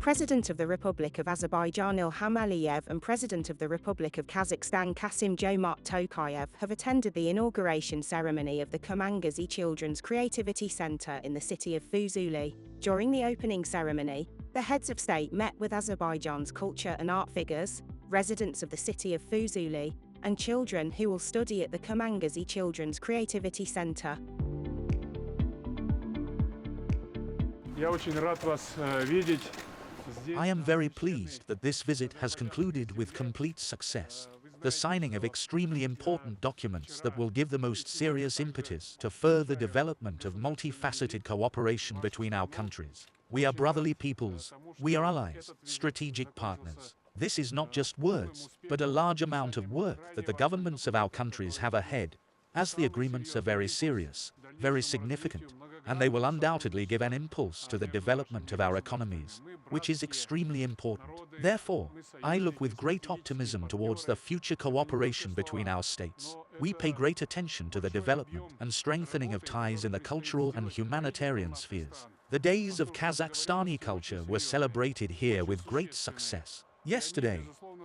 President of the Republic of Azerbaijan Ilham Aliyev and President of the Republic of Kazakhstan Kassym-Jomart Tokayev have attended the inauguration ceremony of the Kurmangazi Children's Creativity Center in the city of Fuzuli. During the opening ceremony, the heads of state met with Azerbaijan's culture and art figures, residents of the city of Fuzuli, and children who will study at the Kurmangazi Children's Creativity Center. I am very pleased that this visit has concluded with complete success. The signing of extremely important documents that will give the most serious impetus to further development of multifaceted cooperation between our countries. We are brotherly peoples, we are allies, strategic partners. This is not just words, but a large amount of work that the governments of our countries have ahead, as the agreements are very serious, very significant, and they will undoubtedly give an impulse to the development of our economies, which is extremely important. Therefore, I look with great optimism towards the future cooperation between our states. We pay great attention to the development and strengthening of ties in the cultural and humanitarian spheres. The days of Kazakhstani culture were celebrated here with great success. Yesterday,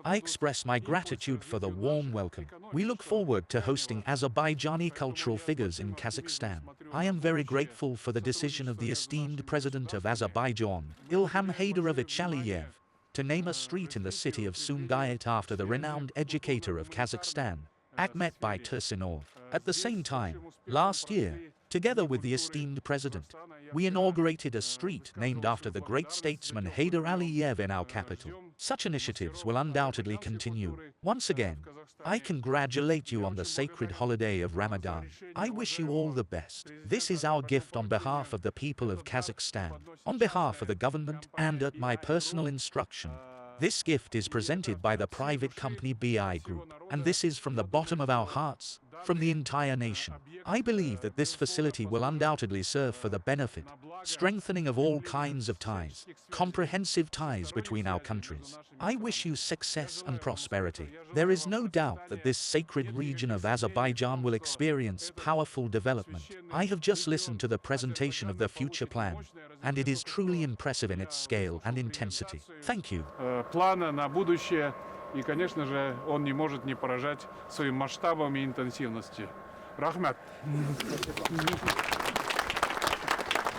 I express my gratitude for the warm welcome. We look forward to hosting Azerbaijani cultural figures in Kazakhstan. I am very grateful for the decision of the esteemed President of Azerbaijan, Ilham Haydarovich Aliyev, to name a street in the city of Sumgayit after the renowned educator of Kazakhstan, Akhmet Bay Tursunov. At the same time, last year, together with the esteemed President, we inaugurated a street named after the great statesman Haydar Aliyev in our capital. Such initiatives will undoubtedly continue. Once again, I congratulate you on the sacred holiday of Ramadan. I wish you all the best. This is our gift on behalf of the people of Kazakhstan, on behalf of the government and at my personal instruction. This gift is presented by the private company BI Group, and this is from the bottom of our hearts, from the entire nation. I believe that this facility will undoubtedly serve for the benefit, strengthening of all kinds of ties, comprehensive ties between our countries. I wish you success and prosperity. There is no doubt that this sacred region of Azerbaijan will experience powerful development. I have just listened to the presentation of the future plan, and it is truly impressive in its scale and intensity. Thank you. Плана на будущее, и, конечно же, он не может не поражать своим масштабом и интенсивностью. Рахмат.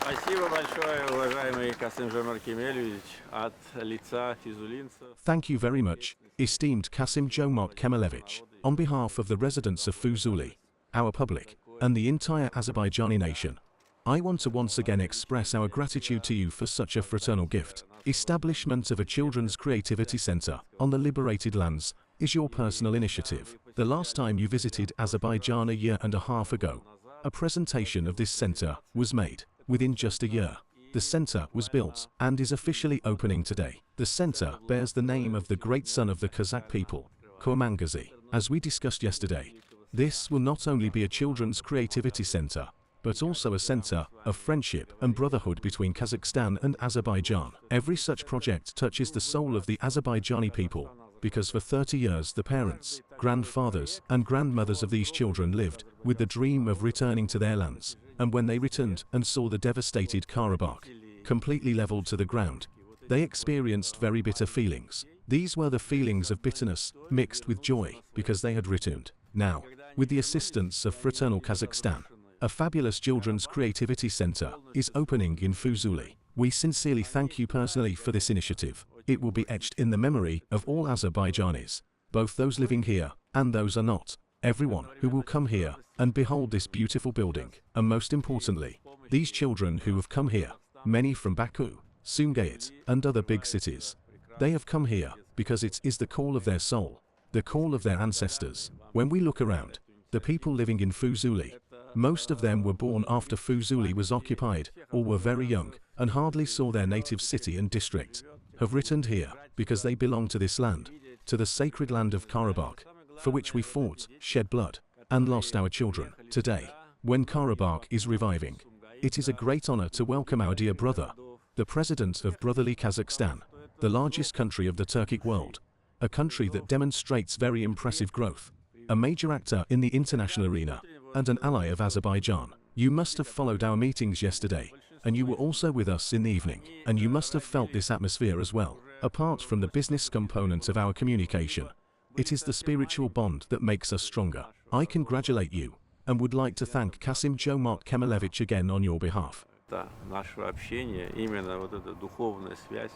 Спасибо большое, уважаемый Касым-Жомарт Кемелевич, от лица физулинцев. Thank you very much, esteemed Kassym-Jomart Kemelevich, on behalf of the residents of Fuzuli, our public, and the entire Azerbaijani nation. I want to once again express our gratitude to you for such a fraternal gift. Establishment of a children's creativity center on the liberated lands is your personal initiative. The last time you visited Azerbaijan a year and a half ago, a presentation of this center was made. Within just a year, the center was built and is officially opening today. The center bears the name of the great son of the Kazakh people, Kurmangazi. As we discussed yesterday, this will not only be a children's creativity center, but also a center of friendship and brotherhood between Kazakhstan and Azerbaijan. Every such project touches the soul of the Azerbaijani people, because for 30 years the parents, grandfathers, and grandmothers of these children lived with the dream of returning to their lands. And when they returned and saw the devastated Karabakh completely leveled to the ground, they experienced very bitter feelings. These were the feelings of bitterness mixed with joy because they had returned. Now, with the assistance of Fraternal Kazakhstan, a fabulous children's creativity center is opening in Fuzuli. We sincerely thank you personally for this initiative. It will be etched in the memory of all Azerbaijanis, both those living here and those are not. Everyone who will come here and behold this beautiful building, and most importantly, these children who have come here, many from Baku, Sumgayit, and other big cities. They have come here because it is the call of their soul, the call of their ancestors. When we look around, the people living in Fuzuli, most of them were born after Fuzuli was occupied, or were very young, and hardly saw their native city and district, have returned here, because they belong to this land, to the sacred land of Karabakh, for which we fought, shed blood, and lost our children. Today, when Karabakh is reviving, it is a great honor to welcome our dear brother, the President of brotherly Kazakhstan, the largest country of the Turkic world, a country that demonstrates very impressive growth, a major actor in the international arena, and an ally of Azerbaijan. You must have followed our meetings yesterday. And you were also with us in the evening, and you must have felt this atmosphere as well. Apart from the business component of our communication, it is the spiritual bond that makes us stronger. I congratulate you, and would like to thank Kassym-Jomart Kemalevic again on your behalf. Да, наше общение, именно вот эта духовная связь,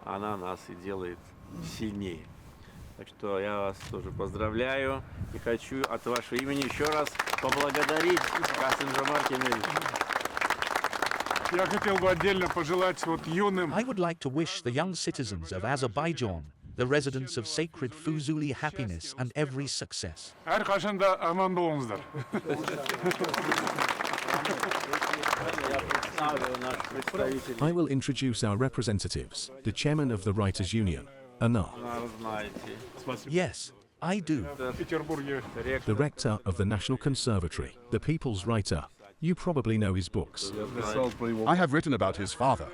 она нас и делает сильнее. Так что я вас тоже поздравляю и хочу от вашего имени еще раз поблагодарить Касым-Жомарт Кемелевича. Я хотел бы отдельно пожелать вот юным I would like to wish the young citizens of Azerbaijan, the residents of sacred Fuzuli, happiness and every success. әрқашан да аман болыңыздар. I will introduce our representatives, the chairman of the Writers' Union, Anar, Yes, I do. В Петербурге the rector of the National Conservatory, the people's writer. You probably know his books. I have written about his father.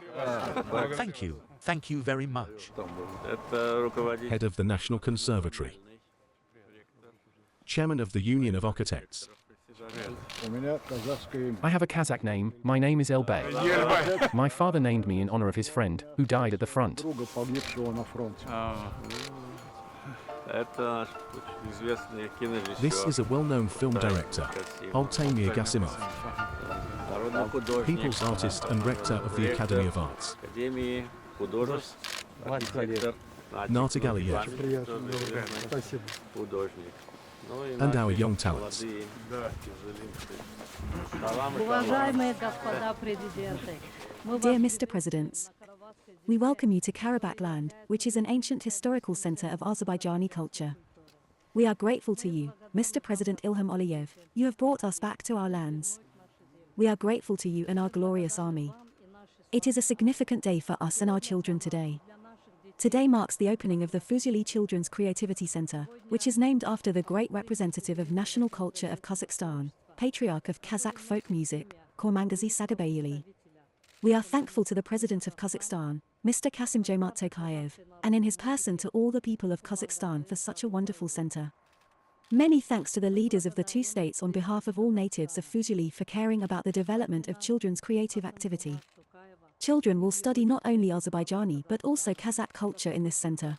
Thank you. Thank you very much. Это руководитель. Head of the National Conservatory, chairman of the Union of Architects, I have a Kazakh name. My name is Elbey. Елбай. My father named me in honor of his friend, who died at the front. Это наш очень известный кинорежиссер. This is a well-known film director, Altamir Gasimov, Народный художник. people's artist and rector of the Academy of Arts, Академии художеств. Архитектор. Nati Galiyev, Художник. Ну и and наши our young talents. молодые физулинцы. Салам и Уважаемые господа президенты, мы Dear вас Mr. Presidents, we welcome you to Karabakh land, which is an ancient historical center of Azerbaijani culture. We are grateful to you, Mr. President Ilham Aliyev. You have brought us back to our lands. We are grateful to you and our glorious army. It is a significant day for us and our children today. Today marks the opening of the Fuzuli Children's Creativity Center, which is named after the great representative of national culture of Kazakhstan, patriarch of Kazakh folk music, Kurmangazi Sagabayeli. We are thankful to the President of Kazakhstan, Mr. Kassym-Jomart Tokayev, and in his person to all the people of Kazakhstan for such a wonderful center. Many thanks to the leaders of the two states on behalf of all natives of Fuzuli for caring about the development of children's creative activity. Children will study not only Azerbaijani but also Kazakh culture in this center.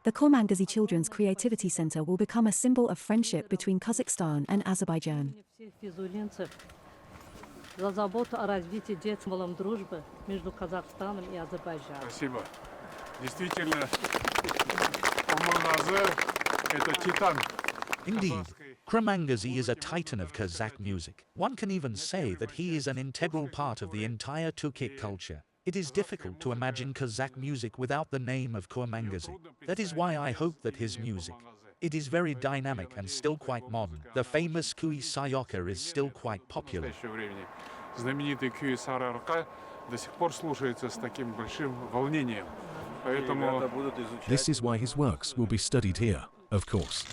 The Kurmangazi Children's Creativity Center will become a symbol of friendship between Kazakhstan and Azerbaijan. всех физулинцев за заботу о развитии детского дружбы между Казахстаном и Азербайджаном. Спасибо. Действительно, Kurmangazi – это титан. Indeed, Kurmangazi is a titan of Kazakh music. One can even say that he is an integral part of the entire Turkic culture. It is difficult to imagine Kazakh music without the name of Kurmangazi. That is why I hope that his music, it is very dynamic and still quite modern. The famous Kui Sayoka is still quite В popular. настоящее времени. Знаменитый Кюи Сарарка до сих пор слушается с таким большим волнением. Поэтому Ребята будут изучать. This is why his works will be studied here, of course.